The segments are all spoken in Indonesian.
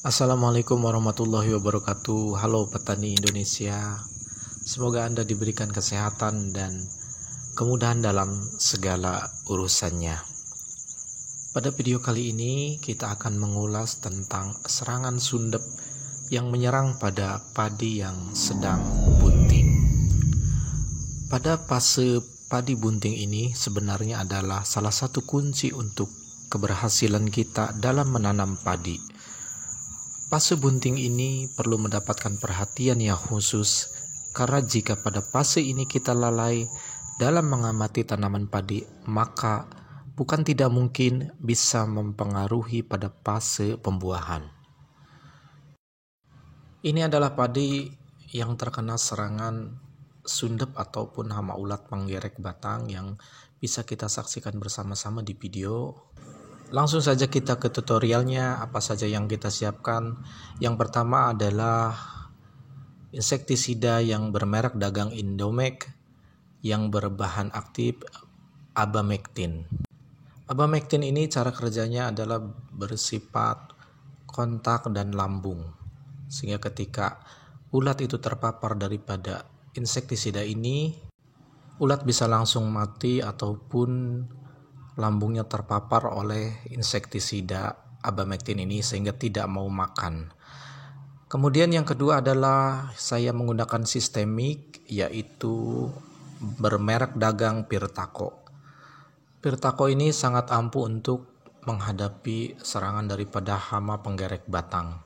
Assalamualaikum warahmatullahi wabarakatuh. Halo petani Indonesia. Semoga Anda diberikan kesehatan dan kemudahan dalam segala urusannya. Pada video kali ini kita akan mengulas tentang serangan sundep yang menyerang pada padi yang sedang bunting. Pada fase padi bunting ini sebenarnya adalah salah satu kunci untuk keberhasilan kita dalam menanam padi. Fase bunting ini perlu mendapatkan perhatian yang khusus karena jika pada fase ini kita lalai dalam mengamati tanaman padi, maka bukan tidak mungkin bisa mempengaruhi pada fase pembuahan. Ini adalah padi yang terkena serangan sundep ataupun hama ulat penggerek batang yang bisa kita saksikan bersama-sama di video. Langsung saja kita ke tutorialnya, apa saja yang kita siapkan. Yang pertama adalah insektisida yang bermerek dagang Indomec yang berbahan aktif abamectin. Abamectin ini cara kerjanya adalah bersifat kontak dan lambung. Sehingga ketika ulat itu terpapar daripada insektisida ini, ulat bisa langsung mati ataupun lambungnya terpapar oleh insektisida abamectin ini sehingga tidak mau makan. Kemudian yang kedua adalah saya menggunakan sistemik, yaitu bermerek dagang Pirtaco. Pirtaco ini sangat ampuh untuk menghadapi serangan daripada hama penggerek batang.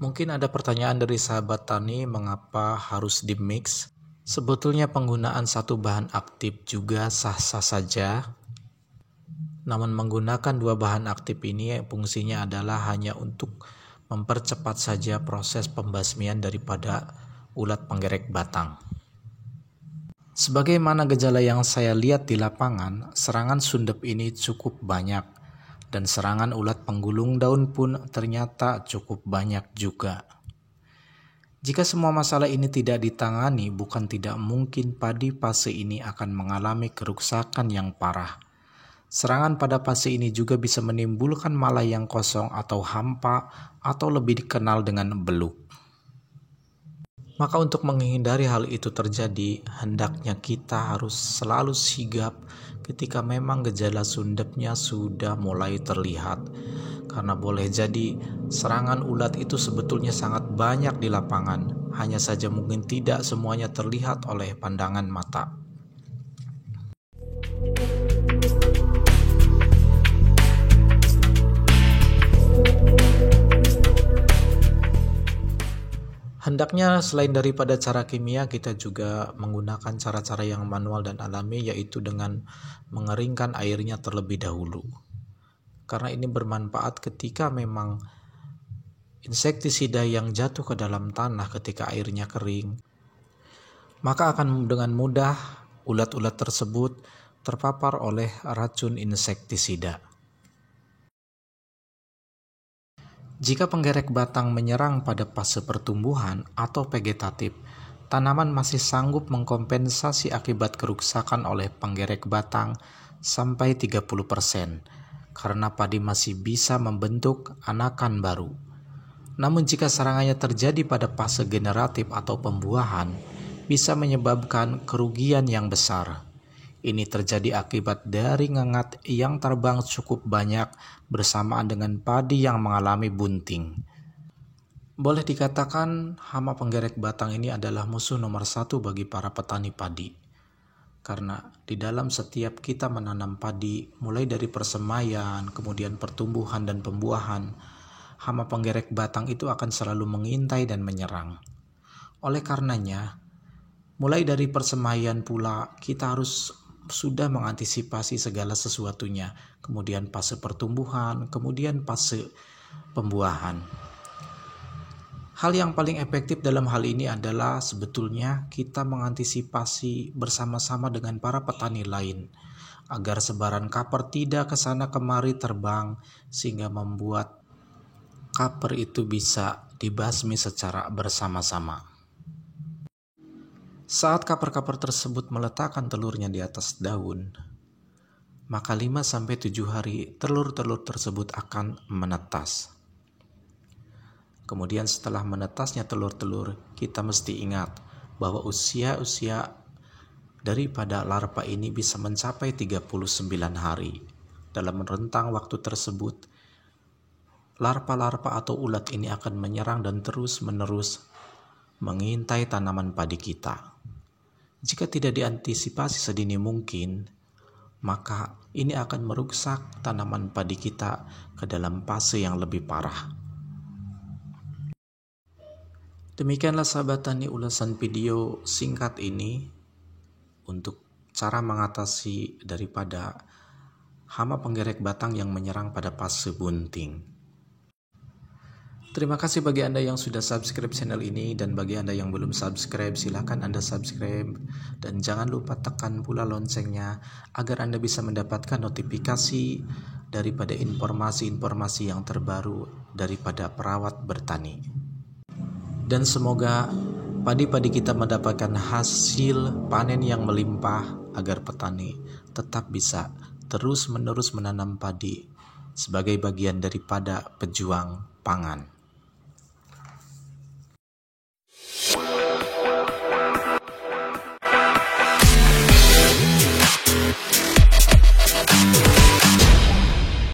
Mungkin ada pertanyaan dari sahabat tani, mengapa harus dimix? Sebetulnya penggunaan satu bahan aktif juga sah-sah saja. Namun menggunakan dua bahan aktif ini fungsinya adalah hanya untuk mempercepat saja proses pembasmian daripada ulat penggerek batang. Sebagaimana gejala yang saya lihat di lapangan, serangan sundep ini cukup banyak dan serangan ulat penggulung daun pun ternyata cukup banyak juga. Jika semua masalah ini tidak ditangani, bukan tidak mungkin padi fase ini akan mengalami kerusakan yang parah. Serangan pada fase ini juga bisa menimbulkan malai yang kosong atau hampa atau lebih dikenal dengan beluk. Maka untuk menghindari hal itu terjadi, hendaknya kita harus selalu sigap ketika memang gejala sundepnya sudah mulai terlihat. Karena boleh jadi serangan ulat itu sebetulnya sangat banyak di lapangan, hanya saja mungkin tidak semuanya terlihat oleh pandangan mata. Hendaknya selain daripada cara kimia, kita juga menggunakan cara-cara yang manual dan alami, yaitu dengan mengeringkan airnya terlebih dahulu. Karena ini bermanfaat ketika memang insektisida yang jatuh ke dalam tanah ketika airnya kering, maka akan dengan mudah ulat-ulat tersebut terpapar oleh racun insektisida. Jika penggerek batang menyerang pada fase pertumbuhan atau vegetatif, tanaman masih sanggup mengkompensasi akibat kerusakan oleh penggerek batang sampai 30%, karena padi masih bisa membentuk anakan baru. Namun jika serangannya terjadi pada fase generatif atau pembuahan, bisa menyebabkan kerugian yang besar. Ini terjadi akibat dari ngengat yang terbang cukup banyak bersamaan dengan padi yang mengalami bunting. Boleh dikatakan hama penggerek batang ini adalah musuh nomor satu bagi para petani padi. Karena di dalam setiap kita menanam padi, mulai dari persemaian, kemudian pertumbuhan dan pembuahan, hama penggerek batang itu akan selalu mengintai dan menyerang. Oleh karenanya, mulai dari persemaian pula kita harus sudah mengantisipasi segala sesuatunya, kemudian fase pertumbuhan, kemudian fase pembuahan. Hal yang paling efektif dalam hal ini adalah sebetulnya kita mengantisipasi bersama-sama dengan para petani lain, agar sebaran kaper tidak ke sana kemari terbang, sehingga membuat kaper itu bisa dibasmi secara bersama-sama. Saat kaper-kaper tersebut meletakkan telurnya di atas daun, maka 5-7 hari telur-telur tersebut akan menetas. Kemudian setelah menetasnya telur-telur, kita mesti ingat bahwa usia daripada larva ini bisa mencapai 39 hari. Dalam rentang waktu tersebut, larva-larva atau ulat ini akan menyerang dan terus-menerus mengintai tanaman padi kita. Jika tidak diantisipasi sedini mungkin, maka ini akan merusak tanaman padi kita ke dalam fase yang lebih parah. Demikianlah sahabat tani ulasan video singkat ini untuk cara mengatasi daripada hama penggerek batang yang menyerang pada fase bunting. Terima kasih bagi Anda yang sudah subscribe channel ini, dan bagi Anda yang belum subscribe, silakan Anda subscribe dan jangan lupa tekan pula loncengnya agar Anda bisa mendapatkan notifikasi daripada informasi-informasi yang terbaru daripada perawat bertani. Dan semoga padi-padi kita mendapatkan hasil panen yang melimpah agar petani tetap bisa terus-menerus menanam padi sebagai bagian daripada pejuang pangan.